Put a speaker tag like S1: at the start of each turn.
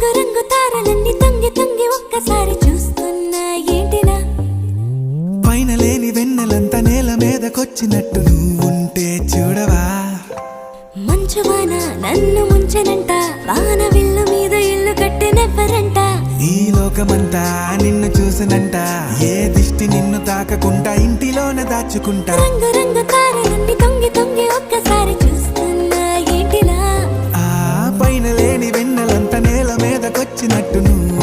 S1: రంగు రంగు తారలన్నీ తొంగి తొంగి ఒక్కసారి చూస్తున్నా ఏంటినా
S2: పైన లేని వెన్నెలంతా నేల మీదకొచ్చినట్టు నువ్వుంటే చూడవా
S1: మంచువాన నన్ను ముంచనంట వాన విల్లు మీద ఇల్లు కట్టినెవ్వరంట
S2: ఈ లోకమంతా నిన్ను చూసనంట ఏ దిష్టి నిన్ను తాకకుండా ఇంటిలోనే దాచుకుంటా
S1: రంగు రంగు తారలన్నీ తొంగి తొంగి ఒక్కసారి చూస్తున్నా ఏంటినా
S2: ఆ పైన లేని వెన్నెలంతా నేల మీదకొచ్చినట్టు నువ్వు